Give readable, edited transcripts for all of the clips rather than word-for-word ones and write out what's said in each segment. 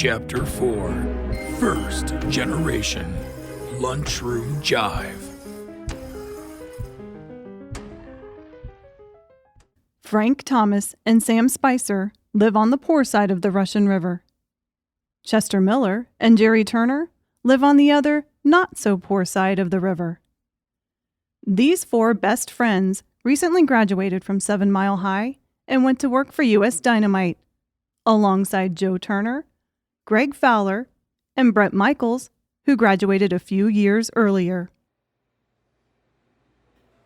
Chapter 4, First Generation, Lunchroom Jive. Frank Thomas and Sam Spicer live on the poor side of the Russian River. Chester Miller and Jerry Turner live on the other, not-so-poor side of the river. These four best friends recently graduated from 7 Mile High and went to work for U.S. Dynamite, alongside Joe Turner, Greg Fowler, and Brett Michaels, who graduated a few years earlier.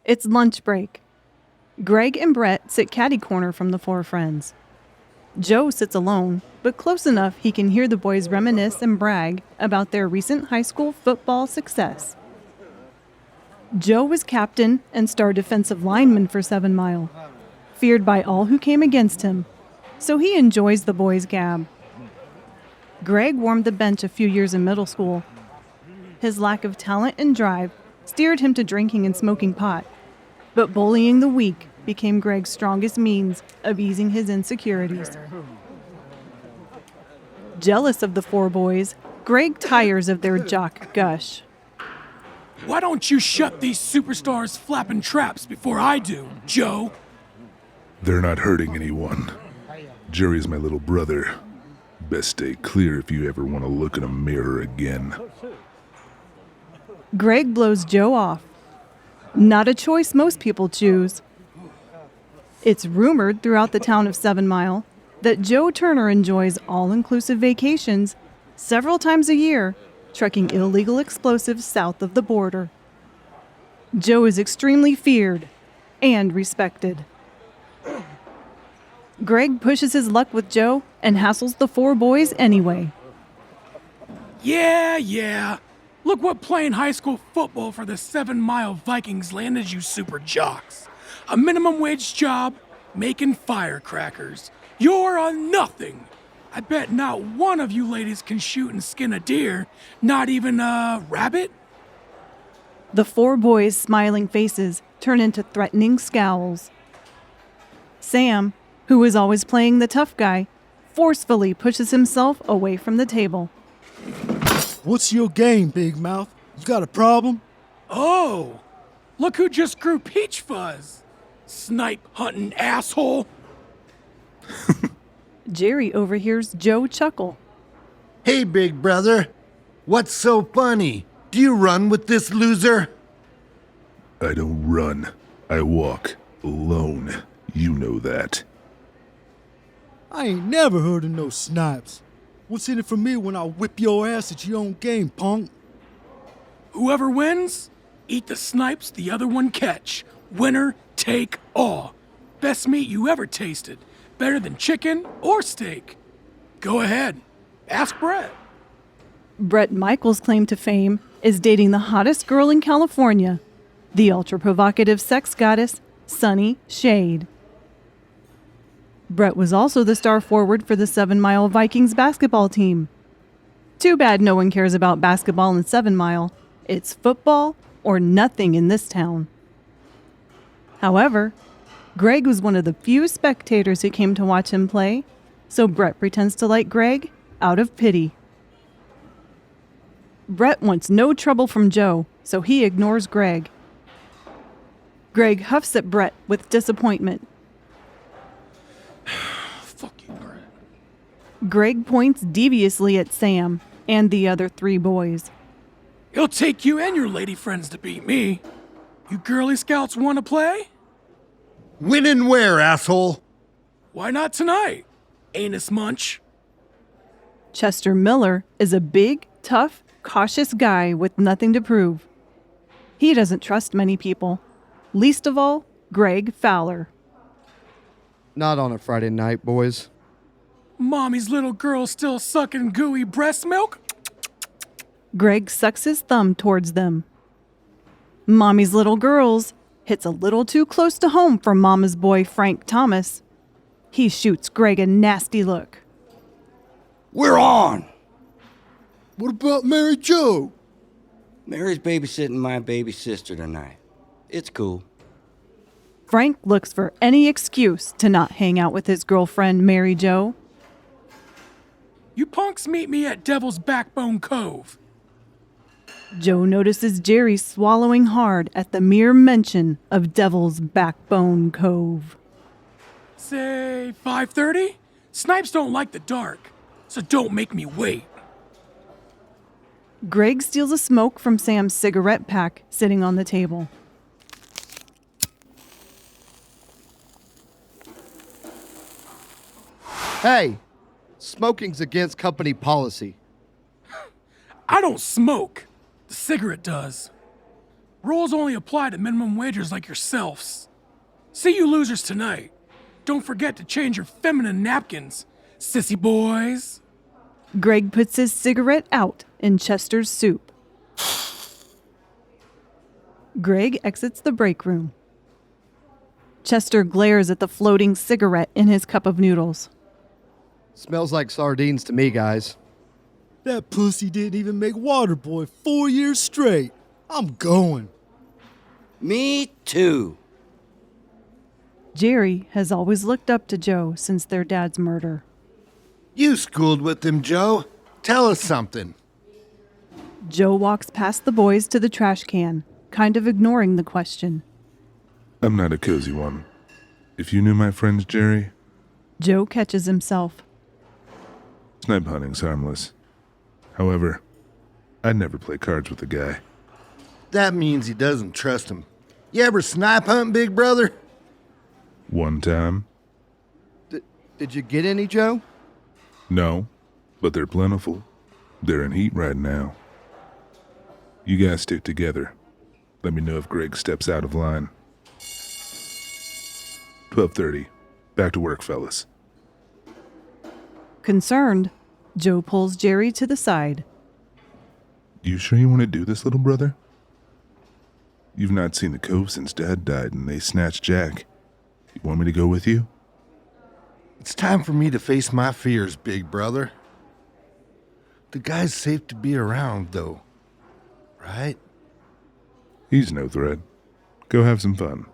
It's lunch break. Greg and Brett sit catty-corner from the four friends. Joe sits alone, but close enough he can hear the boys reminisce and brag about their recent high school football success. Joe was captain and star defensive lineman for 7 Mile, feared by all who came against him, so he enjoys the boys' gab. Greg warmed the bench a few years in middle school. His lack of talent and drive steered him to drinking and smoking pot, but bullying the weak became Greg's strongest means of easing his insecurities. Jealous of the four boys, Greg tires of their jock gush. Why don't you shut these superstars flapping traps before I do, Joe? They're not hurting anyone. Jerry's my little brother. Best stay clear if you ever want to look in a mirror again. Greg blows Joe off. Not a choice most people choose. It's rumored throughout the town of 7 Mile that Joe Turner enjoys all-inclusive vacations several times a year, trucking illegal explosives south of the border. Joe is extremely feared and respected. Greg pushes his luck with Joe and hassles the four boys anyway. Yeah. Look what playing high school football for the 7 Mile Vikings landed you super jocks. A minimum wage job, making firecrackers. You're a nothing. I bet not one of you ladies can shoot and skin a deer, not even a rabbit. The four boys' smiling faces turn into threatening scowls. Sam, who is always playing the tough guy, forcefully pushes himself away from the table. What's your game, Big Mouth? You got a problem? Oh, look who just grew peach fuzz. Snipe hunting asshole. Jerry overhears Joe chuckle. Hey, big brother. What's so funny? Do you run with this loser? I don't run. I walk. Alone. You know that. I ain't never heard of no snipes. What's in it for me when I whip your ass at your own game, punk? Whoever wins, eat the snipes the other one catch. Winner take all. Best meat you ever tasted. Better than chicken or steak. Go ahead. Ask Brett. Brett Michaels' claim to fame is dating the hottest girl in California, the ultra-provocative sex goddess, Sunny Shade. Brett was also the star forward for the 7 Mile Vikings basketball team. Too bad no one cares about basketball in 7 Mile. It's football or nothing in this town. However, Greg was one of the few spectators who came to watch him play, so Brett pretends to like Greg out of pity. Brett wants no trouble from Joe, so he ignores Greg. Greg huffs at Brett with disappointment. Fuck you, Brett. Greg points deviously at Sam and the other 3 boys. It'll take you and your lady friends to beat me. You girly scouts want to play? When and where, asshole? Why not tonight? Anus munch. Chester Miller is a big, tough, cautious guy with nothing to prove. He doesn't trust many people, least of all, Greg Fowler. Not on a Friday night, boys. Mommy's little girl still sucking gooey breast milk? Greg sucks his thumb towards them. Mommy's little girls hits a little too close to home for Mama's boy Frank Thomas. He shoots Greg a nasty look. We're on! What about Mary Jo? Mary's babysitting my baby sister tonight. It's cool. Frank looks for any excuse to not hang out with his girlfriend, Mary Jo. You punks meet me at Devil's Backbone Cove. Joe notices Jerry swallowing hard at the mere mention of Devil's Backbone Cove. Say 5:30? Snipes don't like the dark, so don't make me wait. Greg steals a smoke from Sam's cigarette pack sitting on the table. Hey, smoking's against company policy. I don't smoke. The cigarette does. Rules only apply to minimum wagers like yourselves. See you losers tonight. Don't forget to change your feminine napkins, sissy boys. Greg puts his cigarette out in Chester's soup. Greg exits the break room. Chester glares at the floating cigarette in his cup of noodles. Smells like sardines to me, guys. That pussy didn't even make Waterboy 4 years straight. I'm going. Me too. Jerry has always looked up to Joe since their dad's murder. You schooled with him, Joe. Tell us something. Joe walks past the boys to the trash can, kind of ignoring the question. I'm not a cozy one. If you knew my friends, Jerry, Joe catches himself. snipe hunting's harmless. However, I'd never play cards with a guy. That means he doesn't trust him. You ever snipe hunt, big brother? One time? Did you get any, Joe? No, but they're plentiful. They're in heat right now. You guys stick together. Let me know if Greg steps out of line. 12:30. Back to work, fellas. Concerned, Joe pulls Jerry to the side. You sure you want to do this, little brother? You've not seen the Cove since Dad died and they snatched Jack. You want me to go with you? It's time for me to face my fears, big brother. The guy's safe to be around, though. Right? He's no threat. Go have some fun.